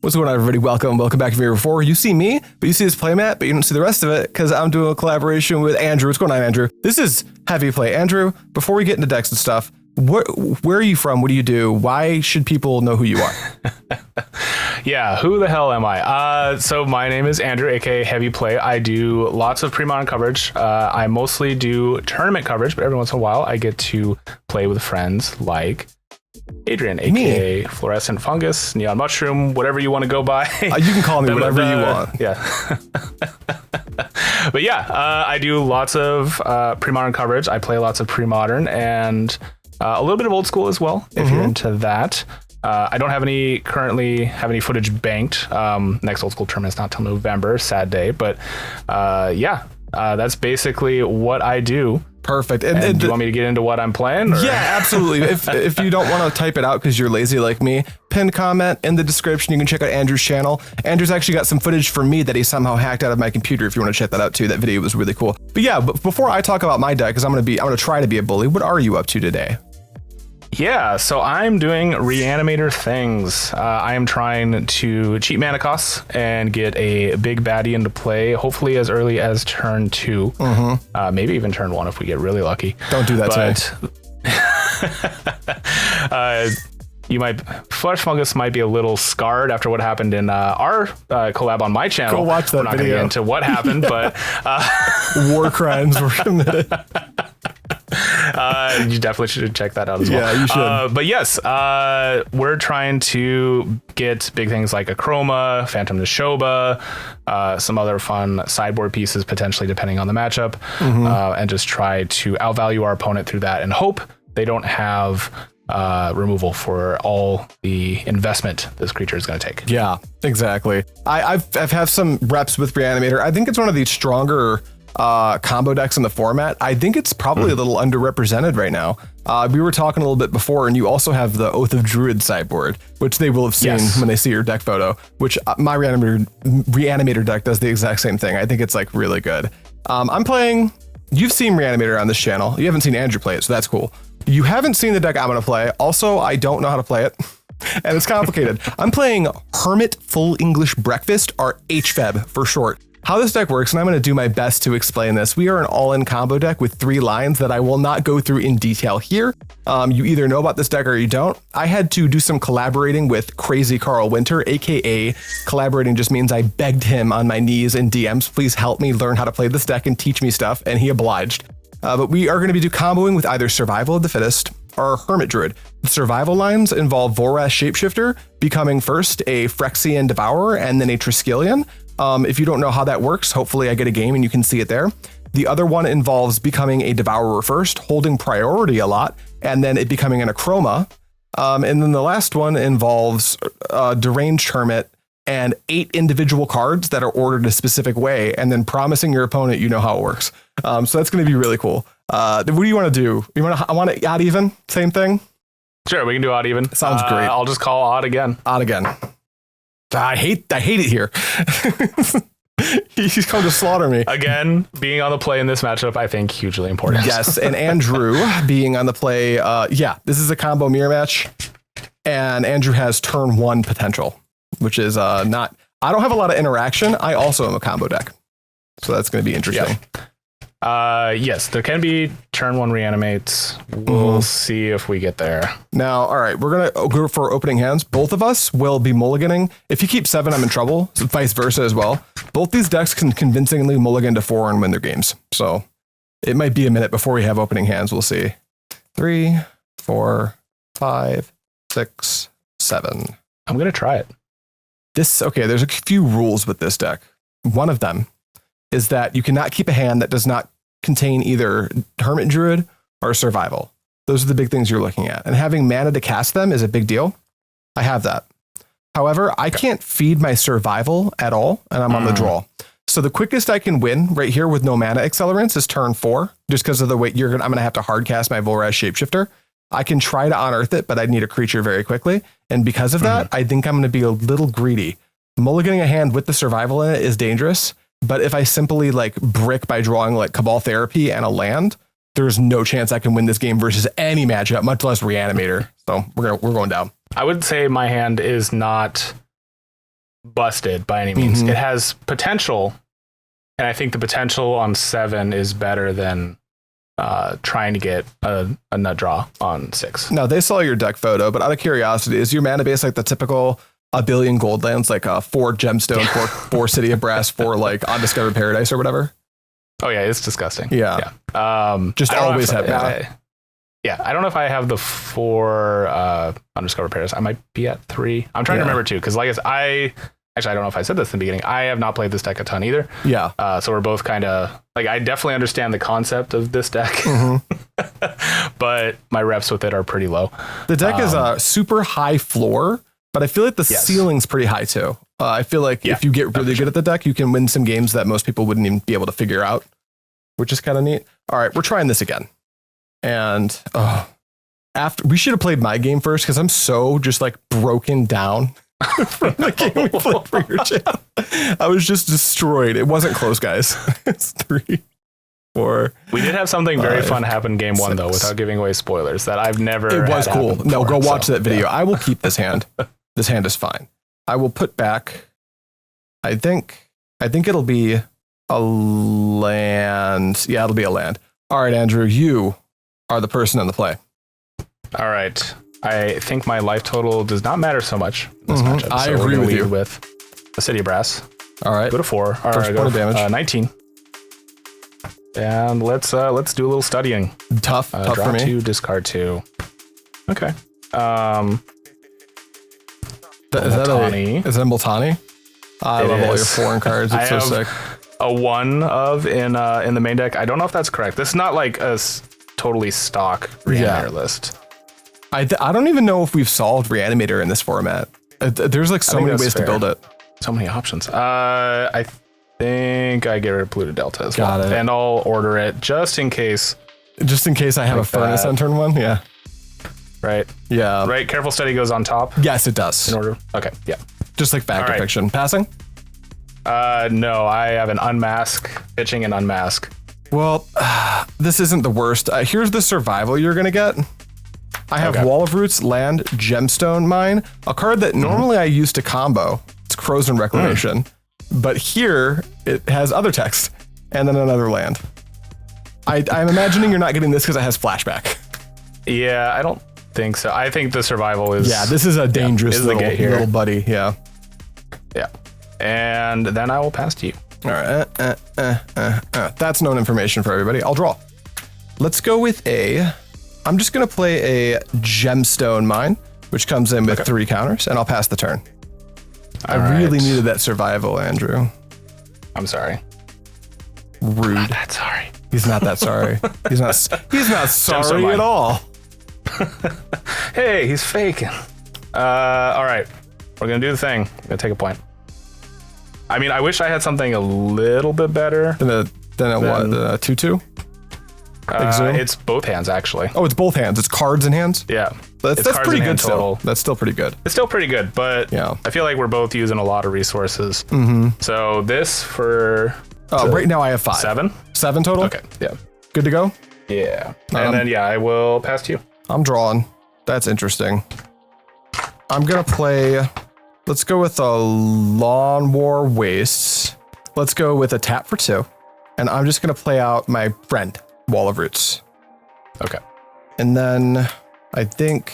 What's going on, everybody? Welcome back to Video Before. You see me, but you see this playmat, but you don't see the rest of it because I'm doing a collaboration with Andrew. What's going on, Andrew? This is Heavy Play. Andrew, before we get into decks and stuff, where are you from? What do you do? Why should people know who you are? Yeah, who the hell am I? So my name is Andrew, aka Heavy Play. I do lots of Premodern coverage. I mostly do tournament coverage, but every once in a while I get to play with friends like Adrian, aka Fluorescent Fungus, NeonMushroom, whatever you want to go by. You can call me whatever you want. Yeah. But yeah, I do lots of Premodern coverage. I play lots of Premodern and a little bit of old school as well, if you're into that. I don't currently have any footage banked. Next old school tournament's not till November, sad day. But that's basically what I do. Perfect. And do you want me to get into what I'm playing? Or? Yeah, absolutely. If you don't want to type it out because you're lazy like me, pinned comment in the description. You can check out Andrew's channel. Andrew's actually got some footage for me that he somehow hacked out of my computer. If you want to check that out too, that video was really cool. But yeah, before I talk about my deck, because I'm going to try to be a bully. What are you up to today? Yeah, so I'm doing Reanimator things. I am trying to cheat mana costs and get a big baddie into play, hopefully as early as turn 2. Maybe even turn 1 if we get really lucky. Don't do that Flesh Fungus might be a little scarred after what happened in our collab on my channel. Go watch that We're not video. Get into what happened, but war crimes were committed. You definitely should check that out as well. Yeah, you should. But yes, we're trying to get big things like Akroma, Phantom Neshoba, some other fun sideboard pieces potentially depending on the matchup, and just try to outvalue our opponent through that and hope they don't have removal for all the investment this creature is going to take. Yeah, exactly. I've had some reps with Reanimator. I think it's one of the stronger combo decks in the format. I think it's probably a little underrepresented right now. We were talking a little bit before, and you also have the Druid sideboard, which they will have seen when they see your deck photo, which my Reanimator deck does the exact same thing. I think it's like really good. I'm playing, you've seen Reanimator on this channel. You haven't seen Andrew play it, so that's cool. You haven't seen the deck I'm going to play. Also, I don't know how to play it, and it's complicated. I'm playing Hermit Full English Breakfast, or HFEB for short. How this deck works, and I'm going to do my best to explain this. We are an all-in combo deck with 3 lines that I will not go through in detail here. You either know about this deck or you don't. I had to do some collaborating with Crazy Carl Winter, aka collaborating just means I begged him on my knees in DMs, please help me learn how to play this deck and teach me stuff, and he obliged. But we are going to be comboing with either Survival of the Fittest or Hermit Druid. The survival lines involve Volrath Shapeshifter, becoming first a Phyrexian Devourer and then a Triskelion. If you don't know how that works, hopefully I get a game and you can see it there. The other one involves becoming a Devourer first, holding priority a lot, and then it becoming an Akroma. And then the last one involves Deranged Hermit and 8 individual cards that are ordered a specific way, and then promising your opponent you know how it works. So that's going to be really cool. What do you want to do? I want it odd even? Same thing? Sure, we can do odd even. Sounds great. I'll just call odd again. Odd again. I hate it here. He's come to slaughter me. Again, being on the play in this matchup, I think hugely important. Yes, and Andrew being on the play. This is a combo mirror match, and Andrew has turn 1 potential, which is not. I don't have a lot of interaction. I also am a combo deck, so that's going to be interesting. Yep. Yes, there can be turn 1 reanimates. We'll see if we get there. Now, all right, we're going to go for opening hands. Both of us will be mulliganing. If you keep 7, I'm in trouble. So vice versa as well. Both these decks can convincingly mulligan to 4 and win their games. So it might be a minute before we have opening hands. We'll see. 3, 4, 5, 6, 7. I'm going to try it. There's a few rules with this deck. One of them is that you cannot keep a hand that does not contain either Hermit Druid or Survival. Those are the big things you're looking at. And having mana to cast them is a big deal. I have that. However, I can't feed my Survival at all, and I'm on the draw. So the quickest I can win right here with no mana accelerants is turn 4, just because of the way I'm going to have to hard cast my Volrath Shapeshifter. I can try to Unearth it, but I'd need a creature very quickly. And because of that, I think I'm going to be a little greedy. Mulliganing a hand with the Survival in it is dangerous. But if I simply brick by drawing Cabal Therapy and a land, there's no chance I can win this game versus any matchup, much less Reanimator. So we're going down. I would say my hand is not busted by any means. It has potential, and I think the potential on 7 is better than trying to get a nut draw on 6. No, they saw your deck photo, but out of curiosity, is your mana base like the typical a billion gold lands, like 4 gemstone, 4 City of Brass, 4 like Undiscovered Paradise or whatever? Oh yeah, it's disgusting. Yeah. Just I don't know always if have mana. I don't know if I have the 4 Undiscovered Paradise. I might be at 3. I'm trying to remember too, because like I don't know if I said this in the beginning. I have not played this deck a ton either. Yeah. So we're both kind of like, I definitely understand the concept of this deck, but my reps with it are pretty low. The deck is a super high floor, but I feel like the ceiling's pretty high too. I feel like if you get really good at the deck, you can win some games that most people wouldn't even be able to figure out, which is kind of neat. All right, we're trying this again. And after we should have played my game first, because I'm so just like broken down from the game we played for your channel. I was just destroyed. It wasn't close, guys. It's 3, 4. We did have something very fun happen game 1 though, without giving away spoilers, that I've never. It was cool. No, go watch that video. I will keep this hand. This hand is fine. I will put back. I think it'll be a land. Yeah, it'll be a land. All right, Andrew, you are the person in the play. All right. I think my life total does not matter so much in this matchup. I agree with you. With the City of Brass. All right. Go to 4. First point of damage. 19. And let's do a little studying. Tough draw for me. 2, discard 2. Okay. Is that a Multani? I love all your foreign cards. It's so sick. A 1 of in the main deck. I don't know if that's correct. This is not like a totally stock Reanimator list. I don't even know if we've solved Reanimator in this format. There's like so many ways to build it. So many options. I think I get rid of Polluted Delta as well. Got it. And I'll order it just in case. Just in case I have a furnace on turn 1. Yeah. Right. Yeah. Right. Careful Steady goes on top. Yes, it does. In order. Okay. Yeah. Just like Fact or Fiction. Passing? No, I have an Unmask, pitching and Unmask. Well, this isn't the worst. Here's the survival you're going to get. I have Wall of Roots, Land, Gemstone Mine, a card that normally I use to combo. It's Krosan Reclamation. But here, it has other text, and then another land. I'm imagining you're not getting this because it has flashback. Yeah, I don't think so. I think the survival is... Yeah, this is a dangerous little buddy. Yeah. Yeah. And then I will pass to you. All right. That's known information for everybody. I'll draw. Let's go with I'm just going to play a Gemstone Mine, which comes in with 3 counters, and I'll pass the turn. I really needed that survival, Andrew. I'm sorry. Rude. Not that sorry. He's not that sorry. He's not sorry at all. Hey, he's faking. All right. We're going to do the thing. I'm going to take a point. I mean, I wish I had something a little bit better. Than a 2/2? It's both hands, actually. Oh, it's both hands. It's cards and hands? Yeah. That's pretty good still. That's still pretty good. It's still pretty good, but I feel like we're both using a lot of resources. So this for... right now I have 5. 7? 7 total? Okay, yeah. Good to go? Yeah. And then, I will pass to you. I'm drawing. That's interesting. I'm going to play... Let's go with a Llanowar Wastes. Let's go with a tap for 2. And I'm just going to play out my friend, Wall of Roots. Okay. And then I think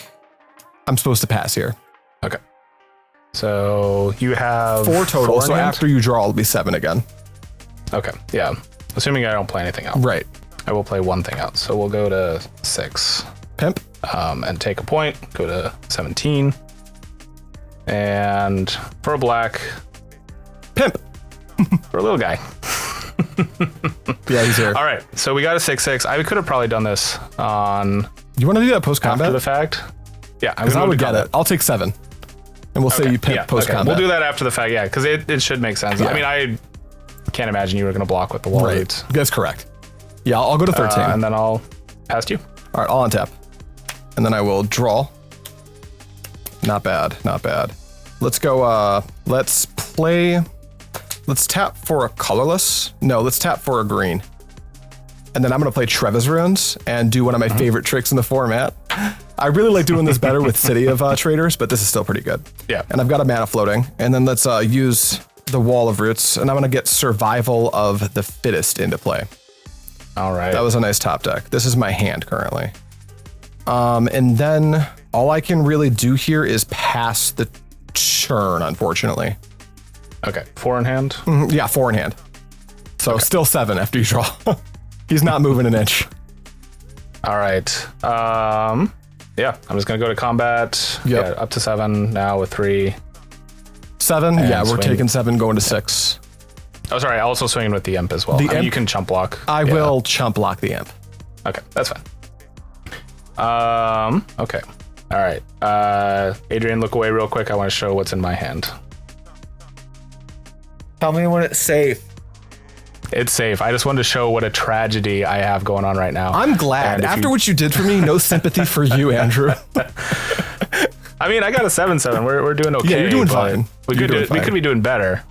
I'm supposed to pass here. Okay. So you have 4 total. So after you draw, it'll be 7 again. Okay. Yeah. Assuming I don't play anything out. Right. I will play one thing out. So we'll go to 6. Pimp. And take a point. Go to 17. And for a black. Pimp. For a little guy. Yeah, he's here. All right. So we got a 6/6. I could have probably done this on... You want to do that post-combat? After the fact? Yeah. Because I would get it. I'll take 7. And we'll say you pimp post-combat. We'll do that after the fact, yeah. Because it should make sense. Yeah. I mean, I can't imagine you were going to block with the wall roots. That's correct. Yeah, I'll go to 13. And then I'll pass to you. All right, I'll untap. And then I will draw. Not bad, not bad. Let's go, let's tap for a colorless. No, let's tap for a green. And then I'm going to play Treva's Runes and do one of my favorite tricks in the format. I really like doing this better with City of Traders, but this is still pretty good. Yeah. And I've got a mana floating. And then let's use the Wall of Roots, and I'm going to get Survival of the Fittest into play. All right. That was a nice top deck. This is my hand currently. And then all I can really do here is pass the turn, unfortunately. Okay. 4 in hand? Yeah, 4 in hand. So still 7 after you draw. He's not moving an inch. All right. Yeah, I'm just going to go to combat. Yep. Yeah, up to 7 now with 3. 7? And Yeah, we're swing. taking 7, going to 6. Oh, sorry. Also swinging with the imp as well. The I mean, imp? you can chump block. I will chump block the imp. Okay, that's fine. Okay. All right. Adrian, look away real quick. I want to show what's in my hand. Tell me when it's safe. It's safe. I just wanted to show what a tragedy I have going on right now. I'm glad. After what you did for me, no sympathy for you, Andrew. I mean, I got a 7/7. We're doing okay. Yeah, you're doing but fine. We could be doing better.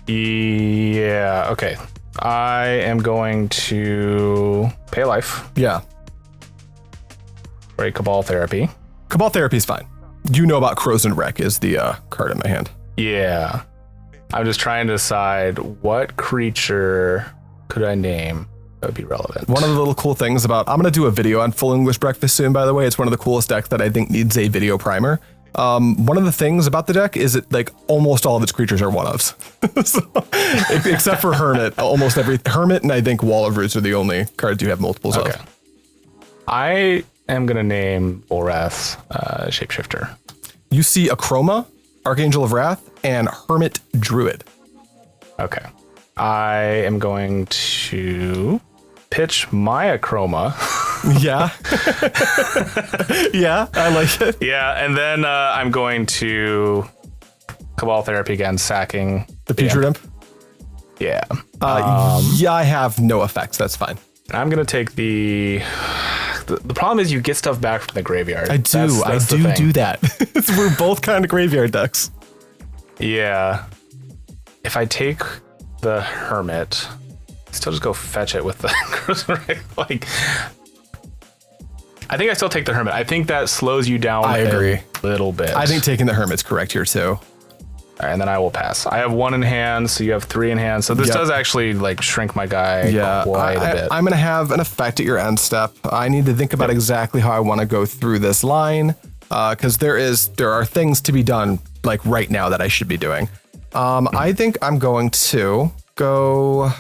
Yeah. Okay. I am going to pay life. Yeah. For a Cabal Therapy. Cabal Therapy is fine. You know about Krosan Rec is the card in my hand. Yeah. I'm just trying to decide what creature could I name that would be relevant. One of the little cool things about, I'm going to do a video on Full English Breakfast soon, by the way. It's one of the coolest decks that I think needs a video primer. One of the things about the deck is that like almost all of its creatures are one-ofs. So, except for Hermit. Almost every Hermit and I think Wall of Roots are the only cards you have multiples of. I am going to name Volrath Shapeshifter. You see Akroma, Archangel of Wrath, and Hermit Druid. Okay. I am going to pitch my Akroma. Yeah. Yeah, I like it. Yeah, and then I'm going to Cabal Therapy again, sacking The Putrid Imp? Yeah. Yeah, I have no effects. That's fine. I'm going to take the problem is you get stuff back from the graveyard. I do. I do that. We're both kind of graveyard decks. Yeah. If I take the Hermit, still just go fetch it with the like. I think I still take the Hermit. I think that slows you down. I agree. A little bit. I think taking the Hermit's correct here too. All right, and then I will pass. I have 1 in hand, so you have 3 in hand. So this does actually like shrink my guy quite a bit. I'm going to have an effect at your end step. I need to think about exactly how I want to go through this line because there are things to be done like right now that I should be doing. I think I'm going to go.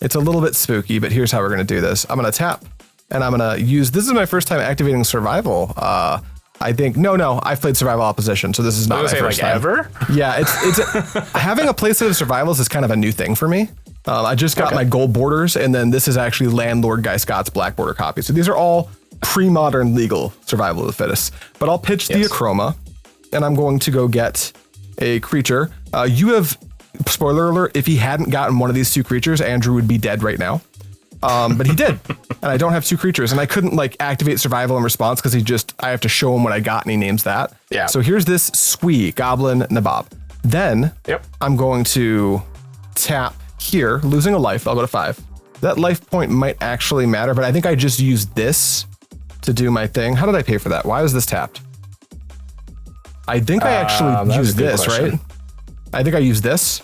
It's a little bit spooky, but here's how we're going to do this. I'm going to tap and I'm going to use. This is my first time activating survival. I think no, I've played survival opposition, so this is not my first time. Ever? Yeah, it's having a playset of survivals is kind of a new thing for me. I just got my gold borders, and then this is actually Landlord Guy Scott's black border copy. So these are all pre-modern legal survival of the fittest. But I'll pitch the Akroma, and I'm going to go get a creature. You have, spoiler alert, if he hadn't gotten one of these 2 creatures, Andrew would be dead right now. But he did, and I don't have 2 creatures, and I couldn't like activate survival in response because I have to show him what I got, and he names that. Yeah. So here's this Squee, Goblin, Nabob. Then I'm going to tap here, losing a life. I'll go to 5. That life point might actually matter, but I think I just used this to do my thing. How did I pay for that? Why was this tapped? I think I actually used this, right? I think I used this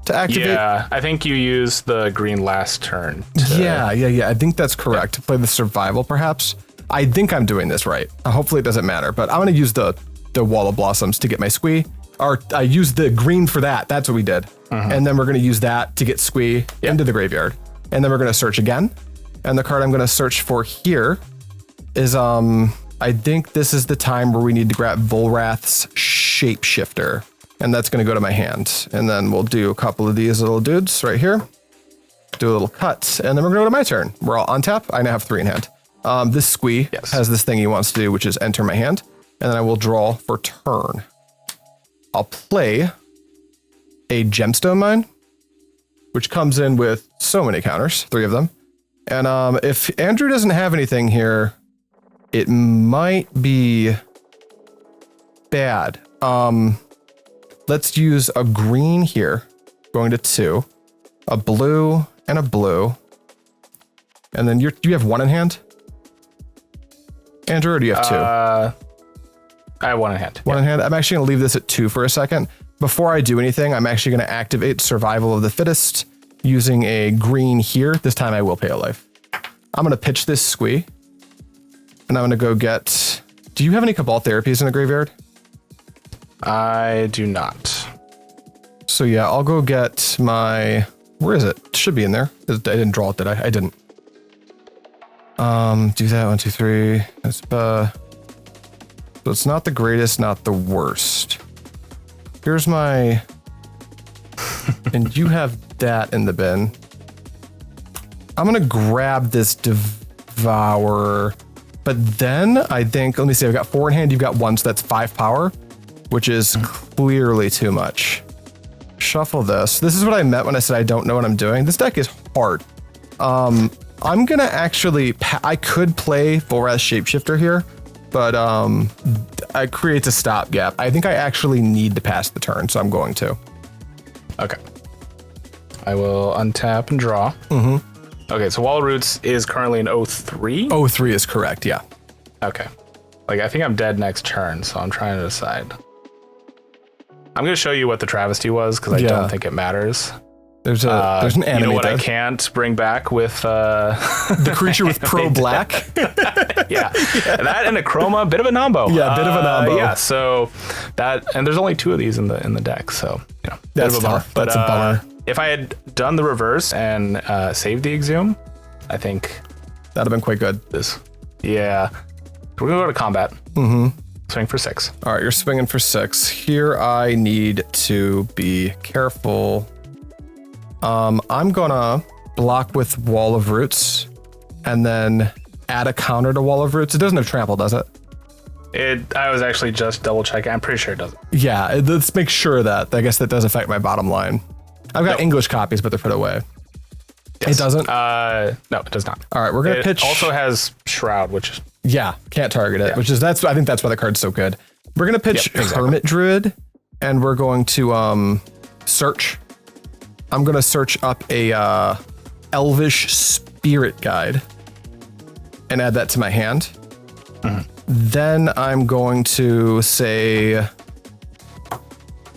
to activate. Yeah, I think you used the green last turn. Yeah. I think that's correct. To play the survival, perhaps. I think I'm doing this right. Hopefully it doesn't matter, but I'm going to use the Wall of Blossoms to get my Squee. Or I used the green for that. That's what we did. And then we're going to use that to get Squee into the graveyard. And then we're going to search again. And the card I'm going to search for here is, I think this is the time where we need to grab Volrath's Shapeshifter. And that's going to go to my hand. And then we'll do a couple of these little dudes right here. Do a little cut. And then we're going to go to my turn. We're all on tap. I now have 3 in hand. This Squee has this thing he wants to do, which is enter my hand. And then I will draw for turn. I'll play a Gemstone Mine, which comes in with so many counters, 3 of them. And if Andrew doesn't have anything here, it might be bad. Let's use a green here, going to 2, a blue and a blue. And then you have 1 in hand? Andrew, or do you have 2? I have 1 in hand. One in hand. I'm actually going to leave this at 2 for a second. Before I do anything, I'm actually going to activate Survival of the Fittest using a green here. This time I will pay a life. I'm going to pitch this Squee. And I'm going to go get... Do you have any Cabal Therapies in the graveyard? I do not. So yeah, I'll go get my... Where is it? It should be in there. I didn't draw it, did I? I didn't. Do that. 1, 2, 3. That's, so it's not the greatest, not the worst. Here's my... and you have that in the bin. I'm going to grab this Devourer. But then I think, let me see, I've got 4 in hand. You've got 1, so that's 5 power, which is clearly too much. Shuffle this. This is what I meant when I said I don't know what I'm doing. This deck is hard. I'm going to actually, I could play Volrath Shapeshifter here, but it creates a stopgap. I think I actually need to pass the turn, so I'm going to. Okay. I will untap and draw. Mm-hmm. Okay, so Wall of Roots is currently an 0-3? 0-3 is correct, yeah. Okay. Like, I think I'm dead next turn, so I'm trying to decide. I'm going to show you what the travesty was, because I don't think it matters. There's an Animate You know what Dead. I can't bring back with... the creature with pro black? Yeah. That and Akroma, bit of a nombo. Yeah, bit of a nombo. Yeah, so that... And there's only 2 of these in the deck, so, you know. That's tough. That's a bummer. If I had done the reverse and saved the Exhume, I think... That'd have been quite good. Yeah. We're going to go to combat. Mm-hmm. Swing for 6. All right, you're swinging for 6. Here I need to be careful. I'm gonna block with Wall of Roots and then add a counter to Wall of Roots. It doesn't have trample, does it? I was actually just double checking. I'm pretty sure it doesn't. Yeah, let's make sure that. I guess that does affect my bottom line. I've got English copies, but they're put away. Yes. It doesn't? No, it does not. All right, we're going to pitch. It also has Shroud, which is... Yeah, can't target it, I think that's why the card's so good. We're going to pitch Hermit Druid, and we're going to search. I'm going to search up a Elvish Spirit Guide and add that to my hand. Mm-hmm. Then I'm going to say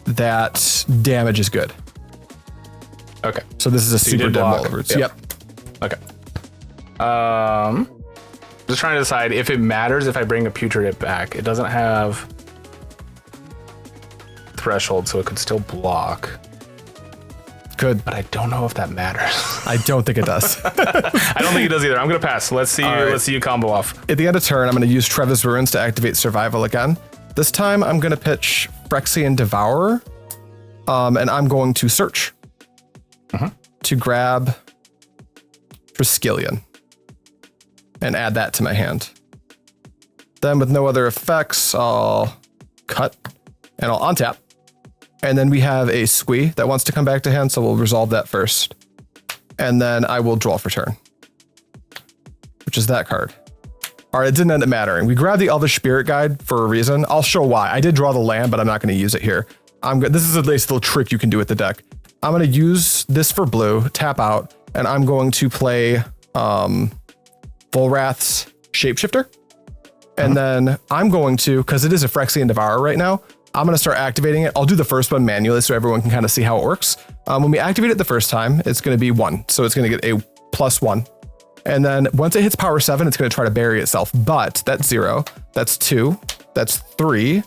that damage is good. Okay. So this is a super dead Wall of Roots. Yep. Okay. Just trying to decide if it matters if I bring a Putrid back. It doesn't have threshold, so it could still block. Good. But I don't know if that matters. I don't think it does. I don't think it does either. I'm gonna pass. Let's see. Right. Let's see you combo off. At the end of turn, I'm gonna use Treva's Ruins to activate Survival again. This time, I'm gonna pitch Phyrexian Devourer, and I'm going to search to grab Triskelion and add that to my hand. Then, with no other effects, I'll cut and I'll untap. And then we have a Squee that wants to come back to hand, so we'll resolve that first. And then I will draw for turn, which is that card. All right, it didn't end up mattering. We grabbed the Elvish Spirit Guide for a reason. I'll show why. I did draw the land, but I'm not going to use it here. This is a nice little trick you can do with the deck. I'm going to use this for blue, tap out, and I'm going to play Volrath's Shapeshifter. And then I'm going to, because it is a Phyrexian Devourer right now, I'm going to start activating it. I'll do the first one manually so everyone can kind of see how it works. When we activate it the first time, it's going to be 1. So it's going to get a +1. And then once it hits power 7, it's going to try to bury itself. But that's 0. That's 2. That's 3.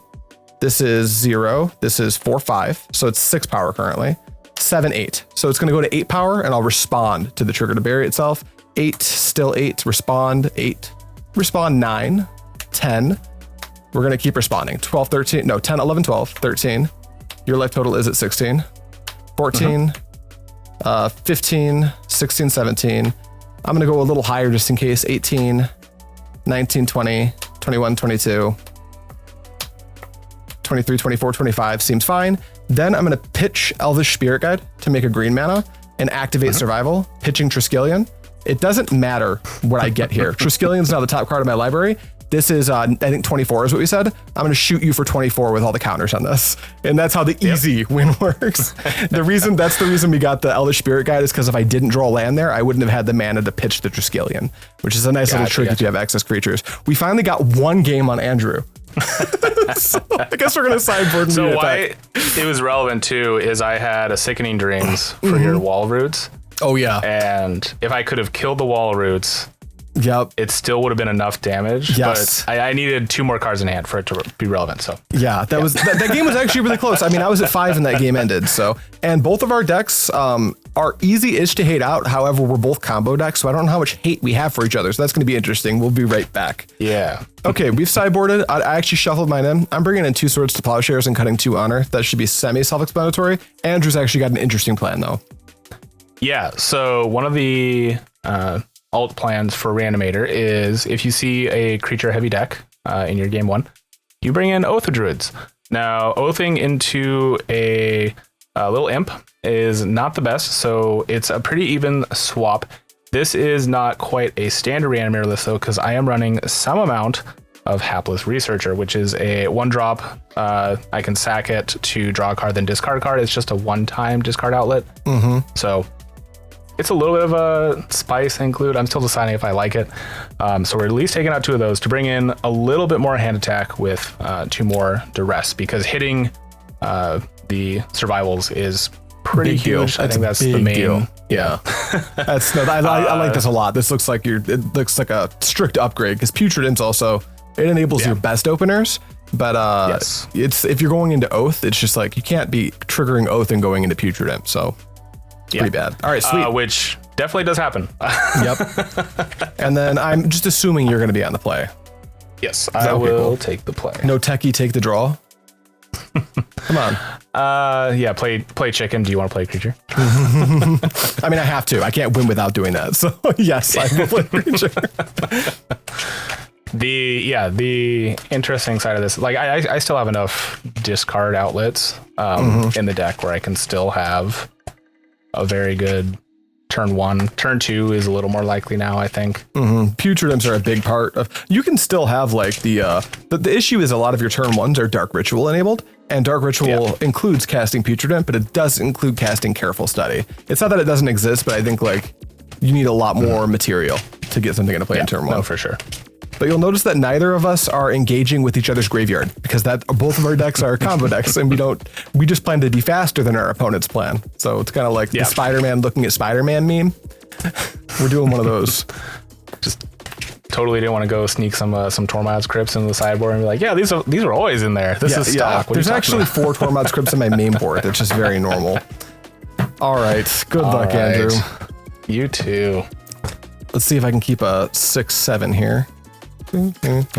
This is 0. This is 4, 5. So it's 6 power currently. 7, 8. So it's going to go to 8 power and I'll respond to the trigger to bury itself. 8, still 8, respond 8. Respond 9, 10. We're going to keep responding. 12, 13, no, 10, 11, 12, 13. Your life total is at 16. 14, 15, 16, 17. I'm going to go a little higher just in case. 18, 19, 20, 21, 22, 23, 24, 25 seems fine. Then I'm going to pitch Elvish Spirit Guide to make a green mana and activate Survival, pitching Triskelion. It doesn't matter what I get here. Triskellion's now the top card of my library. This is, I think 24 is what we said. I'm going to shoot you for 24 with all the counters on this. And that's how the easy win works. That's the reason we got the Elvish Spirit Guide, is because if I didn't draw land there, I wouldn't have had the mana to pitch the Triskelion, which is a nice little trick if you have excess creatures. We finally got one game on Andrew. So I guess we're going to sideboard. So why it was relevant too is I had a Sickening Dreams for your wall roots. Oh yeah. And if I could have killed the wall roots, yep, it still would have been enough damage. Yes. But I needed 2 more cards in hand for it to be relevant. So yeah, that game was actually really close. I mean, I was at 5 and that game ended. So, and both of our decks are easy-ish to hate out. However, we're both combo decks, so I don't know how much hate we have for each other. So that's going to be interesting. We'll be right back. Yeah. Okay, we've sideboarded. I actually shuffled mine in. I'm bringing in 2 Swords to Plowshares and cutting 2 Honor. That should be semi-self-explanatory. Andrew's actually got an interesting plan, though. Yeah, so one of the alt plans for Reanimator is if you see a creature heavy deck in your game 1, you bring in Oath of Druids. Now, oathing into a little imp is not the best, so it's a pretty even swap. This is not quite a standard Reanimator list, though, because I am running some amount of Hapless Researcher, which is a 1-drop. I can sack it to draw a card, then discard a card. It's just a one-time discard outlet. So it's a little bit of a spice include. I'm still deciding if I like it. So we're at least taking out 2 of those to bring in a little bit more hand attack with 2 more Duress, because hitting the survivals is pretty huge. I think that's the main deal. Yeah. I like this a lot. This looks like it looks like a strict upgrade, because Putrid Imps also, it enables your best openers. But it's if you're going into Oath, it's just like you can't be triggering Oath and going into Putrid Imp. So pretty bad. All right, sweet. Which definitely does happen. Yep. And then I'm just assuming you're going to be on the play. Yes, I will take the play. No techie, take the draw. Come on. Yeah, play chicken. Do you want to play creature? I mean, I have to. I can't win without doing that. So yes, I will play creature. The interesting side of this, like I still have enough discard outlets in the deck where I can still have a very good turn 1. Turn 2 is a little more likely now, I think. Putrid Imps are a big part of. You can still have like the issue is a lot of your turn 1s are Dark Ritual enabled, and Dark Ritual includes casting Putrid Imp, but it does include casting Careful Study. It's not that it doesn't exist, but I think like you need a lot more material to get something into play in turn 1. No, for sure. But you'll notice that neither of us are engaging with each other's graveyard, because that both of our decks are combo decks, and we just plan to be faster than our opponent's plan. So it's kind of like the Spider-Man looking at Spider-Man meme. We're doing one of those. Just totally didn't want to go sneak some Tormod's Crypts into the sideboard and be like, yeah, these are always in there. This is stock. There's actually 4 Tormod's Crypts in my main board. It's just very normal. All right. Good luck, Andrew. You too. Let's see if I can keep a 6-7 here. Yep,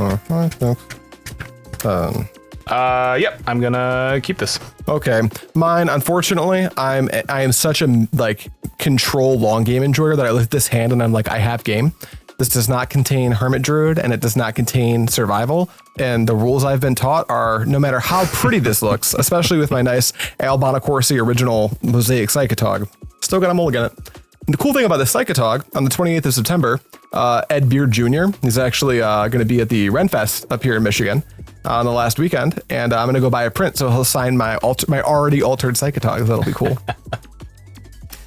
I'm gonna keep this. Okay, mine. Unfortunately, I am such a control long game enjoyer that I look at this hand and I'm like, I have game. This does not contain Hermit Druid and it does not contain Survival. And the rules I've been taught are, no matter how pretty this looks, especially with my nice Albana Corsi original Mosaic Psychatog, still got a mulligan it. And the cool thing about this Psychatog, on the 28th of September, Ed Beard Jr. He's actually going to be at the Renfest up here in Michigan on the last weekend, and I'm going to go buy a print, so he'll sign my already altered Psychatog. That'll be cool.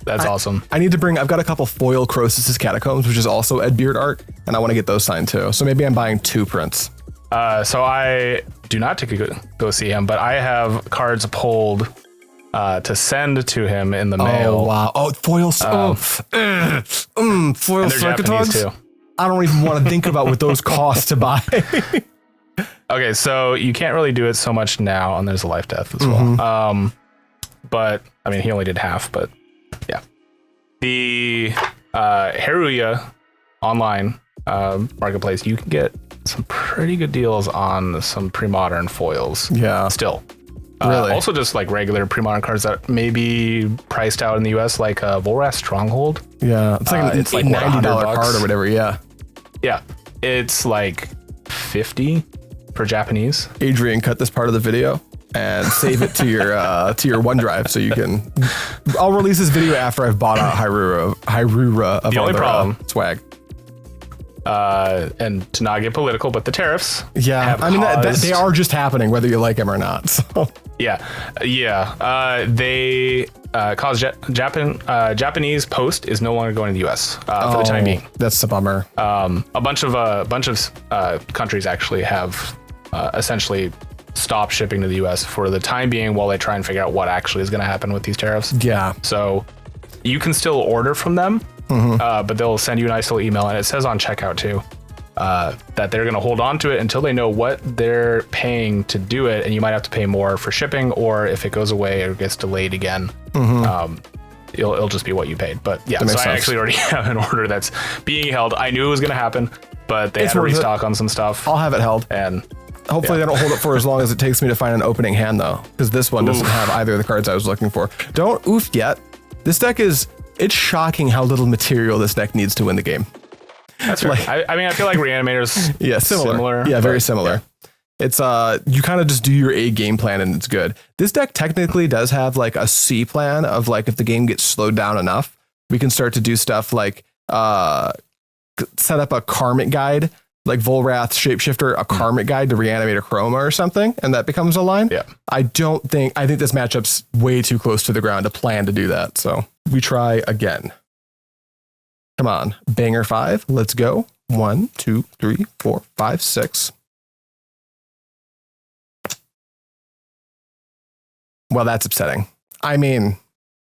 That's awesome. I need to bring. I've got a couple foil Croesus' Catacombs, which is also Ed Beard art, and I want to get those signed too. So maybe I'm buying 2 prints. So I do not take a go see him, but I have cards pulled to send to him in the mail. Oh wow! Oh, foil. Foil Psychatogs. I don't even want to think about what those cost to buy. Okay, so you can't really do it so much now, and there's a life death as well. But I mean, he only did half, but yeah. The Heruya online marketplace, you can get some pretty good deals on some Premodern foils. Yeah. Still. Really? Also just like regular Premodern cards that may be priced out in the US, like Volrath Stronghold. Yeah. It's like it's like $90 card or whatever. Yeah. Yeah. It's like 50 for Japanese. Adrian, cut this part of the video and save it to your OneDrive so you can. I'll release this video after I've bought out Hyrule of the only problem swag. And to not get political, but the tariffs. Yeah, I mean, they are just happening whether you like them or not. So. Yeah. They caused Japanese post is no longer going to the U.S. For the time being. That's a bummer. A bunch of countries actually have essentially stopped shipping to the U.S. for the time being while they try and figure out what actually is going to happen with these tariffs. Yeah. So you can still order from them, but they'll send you a nice little email, and it says on checkout too. That they're going to hold on to it until they know what they're paying to do it, and you might have to pay more for shipping, or if it goes away or gets delayed again, it'll just be what you paid. But yeah, so I actually already have an order that's being held. I knew it was going to happen, but they had to restock on some stuff. I'll have it held, and hopefully they don't hold it for as long as it takes me to find an opening hand, though, because this one doesn't have either of the cards I was looking for. Don't oof yet. This deck it's shocking how little material this deck needs to win the game. That's right. I mean, I feel like Reanimator's similar. Yeah, very similar. Yeah. It's you kind of just do your A game plan and it's good. This deck technically does have like a C plan of like if the game gets slowed down enough, we can start to do stuff like set up a Karmic guide, like Volrath Shapeshifter, a Karmic guide to Reanimator Akroma or something, and that becomes a line. Yeah. I think this matchup's way too close to the ground to plan to do that. So we try again. Come on, banger 5. Let's go. 1, 2, 3, 4, 5, 6. Well, that's upsetting. I mean,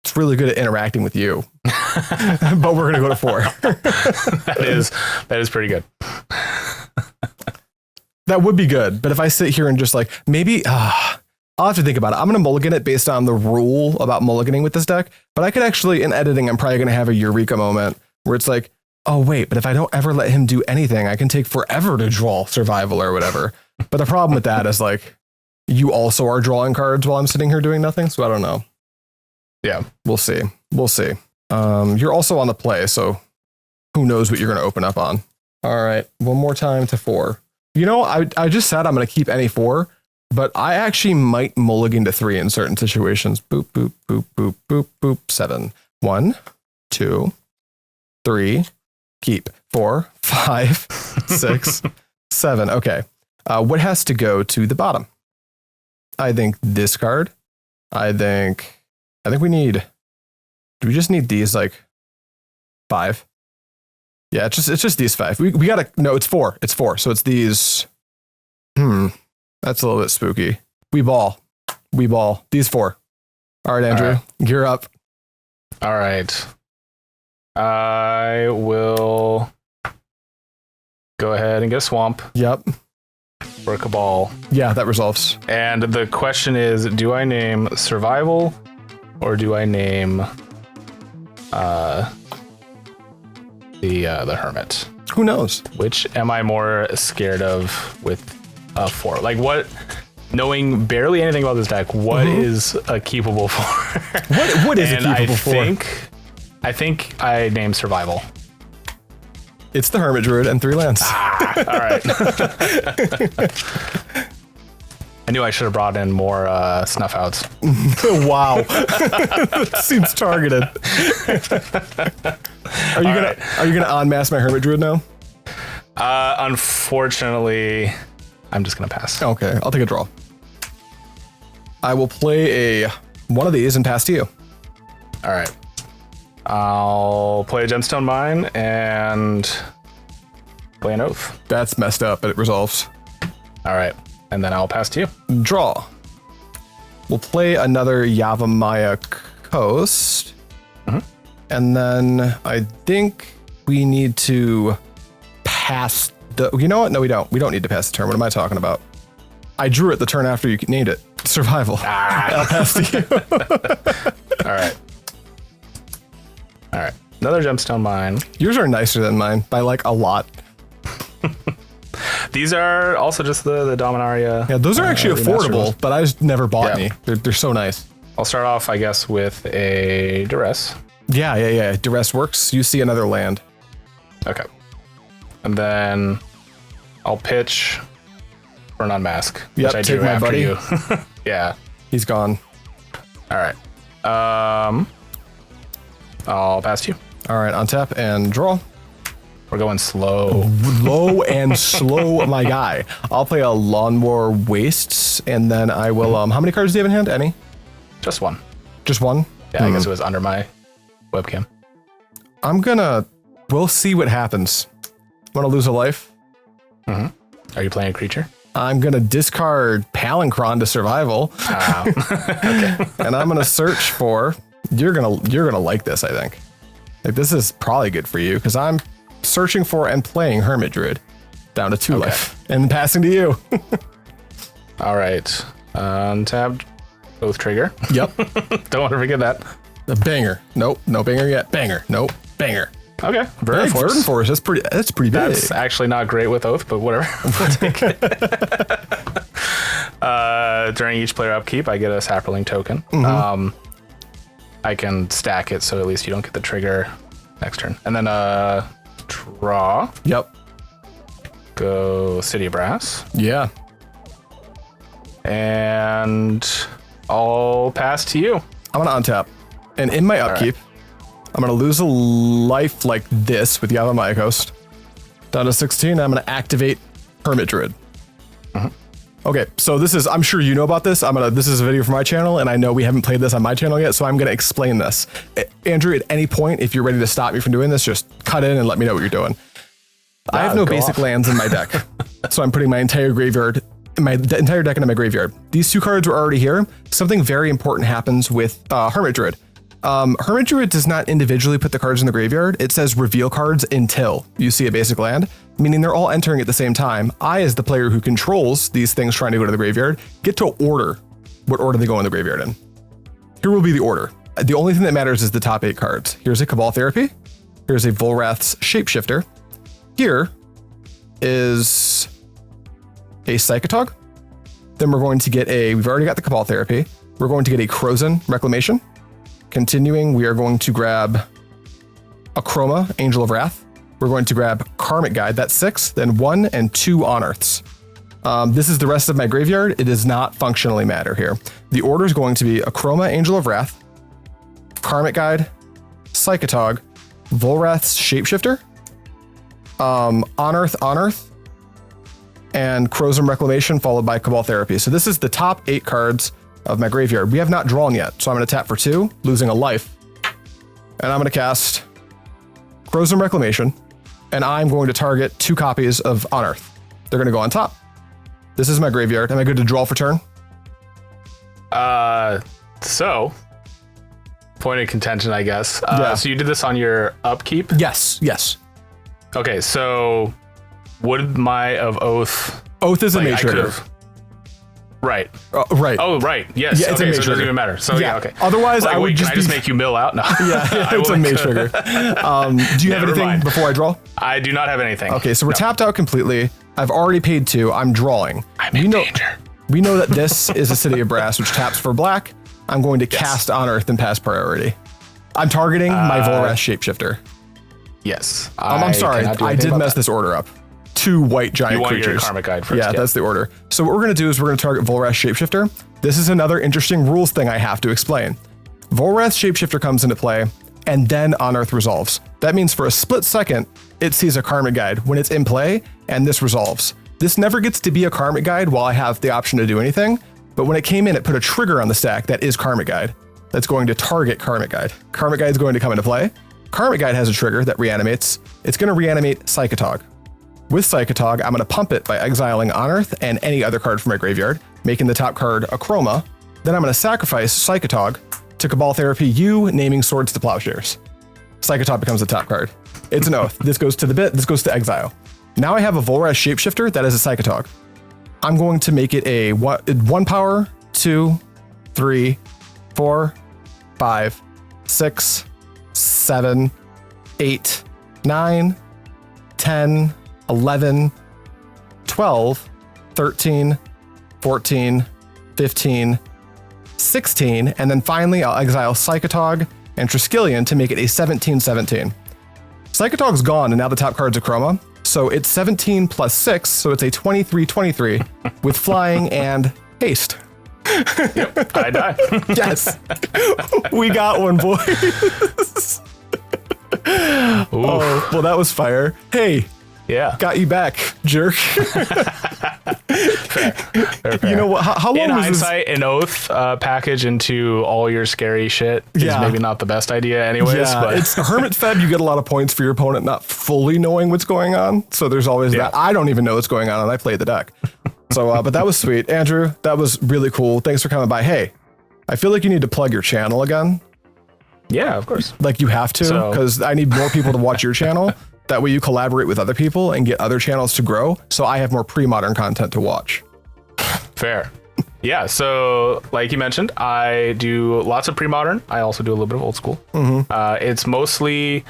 it's really good at interacting with you, but we're gonna go to 4. that is pretty good. That would be good, but if I sit here and just like maybe I'll have to think about it. I'm gonna mulligan it based on the rule about mulliganing with this deck, but I could actually in editing, I'm probably gonna have a eureka moment. Where it's like, oh, wait, but if I don't ever let him do anything, I can take forever to draw survival or whatever. But the problem with that is like, you also are drawing cards while I'm sitting here doing nothing. So I don't know. Yeah, we'll see. We'll see. You're also on the play, so who knows what you're going to open up on. All right, one more time to 4. You know, I just said I'm going to keep any 4, but I actually might mulligan to 3 in certain situations. Boop, boop, boop, boop, boop, boop. 7. 1, 2, 3, keep 4, 5, 6, 7. Okay. What has to go to the bottom? I think this card. I think we need. Do we just need these like 5? Yeah, it's just these 5. We gotta. No, it's 4. It's 4. So it's these. That's a little bit spooky. We ball. These 4. All right, Andrew, gear up. All right. I will go ahead and get a swamp. Yep. For a Cabal. Yeah, that resolves. And the question is, do I name survival or do I name the Hermit? Who knows? Which am I more scared of with a 4? Like what? Knowing barely anything about this deck, what is a keepable 4? What is a keepable 4? I think I named survival. It's the Hermit Druid and 3 lands. All right. I knew I should have brought in more snuff outs. Wow. That seems targeted. Are you gonna unmask my Hermit Druid now? Unfortunately, I'm just gonna pass. Okay, I'll take a draw. I will play one of these and pass to you. All right. I'll play a Gemstone Mine and play an Oath. That's messed up, but it resolves. All right. And then I'll pass to you. Draw. We'll play another Yavimaya Coast. And then I think we need to pass the... You know what? No, we don't. We don't need to pass the turn. What am I talking about? I drew it the turn after you named it. Survival. I'll pass to you. All right. All right, another Gemstone Mine. Yours are nicer than mine by like a lot. These are also just the Dominaria. Yeah, those are actually affordable, but I just never bought any. They're so nice. I'll start off, I guess, with a Duress. Yeah. Duress works. You see another land. Okay. And then I'll pitch for an Unmask. Yep, which I take drew my after buddy. You. Yeah. He's gone. All right. I'll pass to you. All right, untap and draw. We're going slow. Low and slow, my guy. I'll play a Llanowar Wastes, and then I will. How many cards do you have in hand? Any? Just one. Just one? Yeah, I guess it was under my webcam. We'll see what happens. Want to lose a life? Are you playing a creature? I'm gonna discard Palinchron to survival. Okay. And I'm gonna search for. You're gonna like this, I think. Like, this is probably good for you because I'm searching for and playing Hermit Druid down to 2 life and passing to you. All right. Untabbed Oath Trigger. Yep. Don't want to forget that. A banger. Nope. No banger yet. Banger. Nope. Banger. Okay. Verdant Force. Verdant Force. That's pretty big. That's actually not great with Oath, but whatever. We'll take it. During each player upkeep, I get a Saproling token. I can stack it so at least you don't get the trigger next turn. And then draw. Yep. Go City of Brass. Yeah. And I'll pass to you. I'm gonna untap. And in my upkeep, I'm gonna lose a life like this with Yavimaya Coast. Down to 16, I'm gonna activate Hermit Druid. Okay, so I'm sure you know about this. This is a video for my channel, and I know we haven't played this on my channel yet, so I'm gonna explain this. Andrew, at any point, if you're ready to stop me from doing this, just cut in and let me know what you're doing. I have no basic lands in my deck, so I'm putting my entire graveyard, the entire deck into my graveyard. These 2 cards were already here. Something very important happens with Hermit Druid. Hermit Druid does not individually put the cards in the graveyard. It says reveal cards until you see a basic land, meaning they're all entering at the same time. I, as the player who controls these things trying to go to the graveyard, get to order what order they go in the graveyard in. Here will be the order. The only thing that matters is the top 8 cards. Here's a Cabal Therapy. Here's a Volrath's Shapeshifter. Here is a Psychatog. Then we're going to get we've already got the Cabal Therapy. We're going to get a Krosan Reclamation. Continuing, we are going to grab Akroma, Angel of Wrath. We're going to grab Karmic Guide, that's 6, then 1 and 2 Unearths. This is the rest of my graveyard. It does not functionally matter here. The order is going to be Akroma, Angel of Wrath, Karmic Guide, Psychatog, Volrath's Shapeshifter, Unearth, and Krosan Reclamation, followed by Cabal Therapy. So this is the top 8 cards of my graveyard. We have not drawn yet, so I'm going to tap for 2, losing a life. And I'm going to cast Krosan Reclamation, and I'm going to target 2 copies of Unearth. They're going to go on top. This is my graveyard. Am I good to draw for turn? So, point of contention, I guess. Yeah. So you did this on your upkeep? Yes. Okay, so would my of Oath... Oath is a mage trigger. Right. Right. Oh, right. Yes. Yeah, it's okay, a mage so it trigger. doesn't even matter. So yeah, okay. Otherwise, like, I would can I just make you mill out? No. Yeah, it's a mage trigger. Do you have anything before I draw? I do not have anything. Okay, so we're tapped out completely. I've already paid 2. I'm drawing. I'm in danger. We know that this is a City of Brass, which taps for black. I'm going to cast Unearth and pass priority. I'm targeting my Volrath Shapeshifter. Yes. I'm sorry. I did mess this order up. 2 white giant creatures. creatures. Your Karmic Guide first. Yeah, that's the order. So what we're going to do is we're going to target Volrath Shapeshifter. This is another interesting rules thing I have to explain. Volrath Shapeshifter comes into play, and then Unearth resolves. That means for a split second, it sees a Karmic Guide when it's in play, and this resolves. This never gets to be a Karmic Guide while I have the option to do anything, but when it came in, it put a trigger on the stack that is Karmic Guide. That's going to target Karmic Guide. Karmic Guide is going to come into play. Karmic Guide has a trigger that reanimates. It's going to reanimate Psychatog. With Psychatog, I'm going to pump it by exiling Unearth and any other card from my graveyard, making the top card Akroma. Then I'm going to sacrifice Psychatog to Cabal Therapy you, naming Swords to Plowshares. Psychatog becomes the top card. It's an Oath. This goes to the bit, this goes to exile. Now I have a Volrath Shapeshifter that is a Psychatog. I'm going to make it a 1 power, 2, 3, 4, 5, 6, 7, 8, 9, 10, 11, 12, 13, 14, 15, 16, and then finally I'll exile Psychatog and Triskelion to make it a 17-17. Psychatog's gone, and now the top card's Akroma, so it's 17 plus 6, so it's a 23-23 with flying and haste. Yep, I die. Yes. We got one, boys. Oh, well, that was fire. Hey, Yeah. got you back, jerk. Fair. You know what? How long In was this? hindsight, an oath package into all your scary shit is Yeah. maybe not the best idea anyways. Yeah, But it's Hermit Fed. You get a lot of points for your opponent not fully knowing what's going on. So there's always that. I don't even know what's going on, and I play the deck. So, but that was sweet. Andrew, that was really cool. Thanks for coming by. Hey, I feel like you need to plug your channel again. yeah, of course. Like you have to, So- because I need more people to watch your channel. That way you collaborate with other people and get other channels to grow. So I have more pre-modern content to watch. Fair. Yeah, so like you mentioned, I do lots of pre-modern. I also do a little bit of old school. It's mostly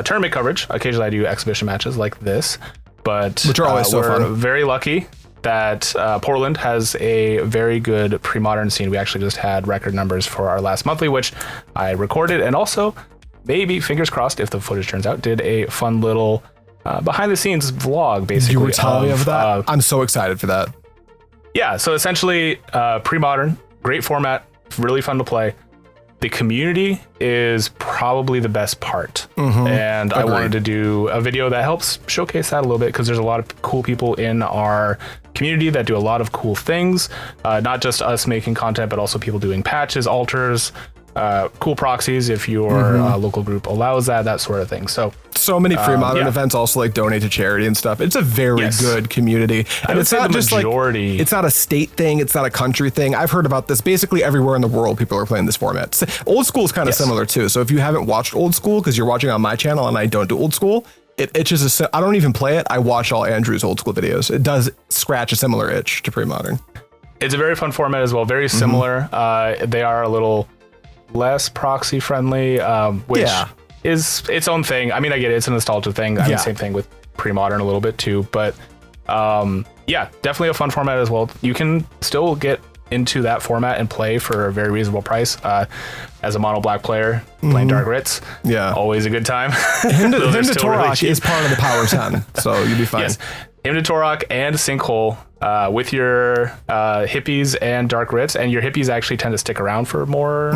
tournament coverage. Occasionally I do exhibition matches like this, but Which are always so we're fun. very lucky that Portland has a very good pre-modern scene. We actually just had record numbers for our last monthly, which I recorded, and also maybe, fingers crossed, if the footage turns out, did a fun little behind the scenes vlog, basically. You were telling me of that. I'm so excited for that. Yeah, so essentially, pre-modern, great format, really fun to play. The community is probably the best part. And I wanted to do a video that helps showcase that a little bit, because there's a lot of cool people in our community that do a lot of cool things. Not just us making content, but also people doing patches, alters, cool proxies if your local group allows that sort of thing. So many pre-modern events also like donate to charity and stuff. It's a very good community. And it's not just majority. like, it's not a state thing. It's not a country thing. I've heard about this basically everywhere in the world. People are playing this format. Old school is kind of similar too. So if you haven't watched old school, because you're watching on my channel and I don't do old school, it's just I don't even play it. I watch all Andrew's old school videos. It does scratch a similar itch to pre-modern. It's a very fun format as well. Very similar. They are a little less proxy friendly, which is its own thing. I mean, I get it. It's a nostalgia thing. The same thing with pre-modern a little bit too. But yeah, definitely a fun format as well. You can still get into that format and play for a very reasonable price. As a mono black player playing Dark Rits, always a good time. Him to Torok is part of the Power 10, so you'll be fine. Yes, Him to Torok and Sinkhole with your hippies and Dark Rits, and your hippies actually tend to stick around for more,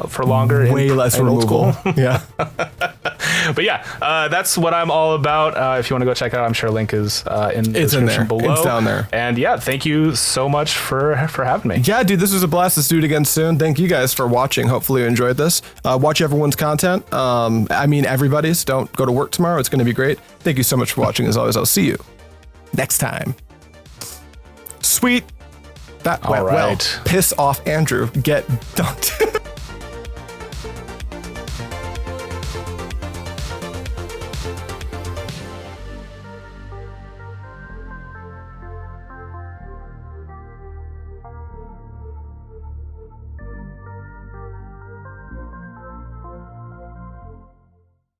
for longer. Way less removal. Yeah. But yeah, that's what I'm all about. If you want to go check it out, I'm sure a link is in the description below. It's down there. And yeah, thank you so much for having me. Yeah, dude, this was a blast. Let's do it again soon. Thank you guys for watching. Hopefully you enjoyed this. Watch everyone's content. I mean, everybody's. Don't go to work tomorrow. It's going to be great. Thank you so much for watching. As always, I'll see you next time. Sweet. That went well. Piss off, Andrew. Get dunked.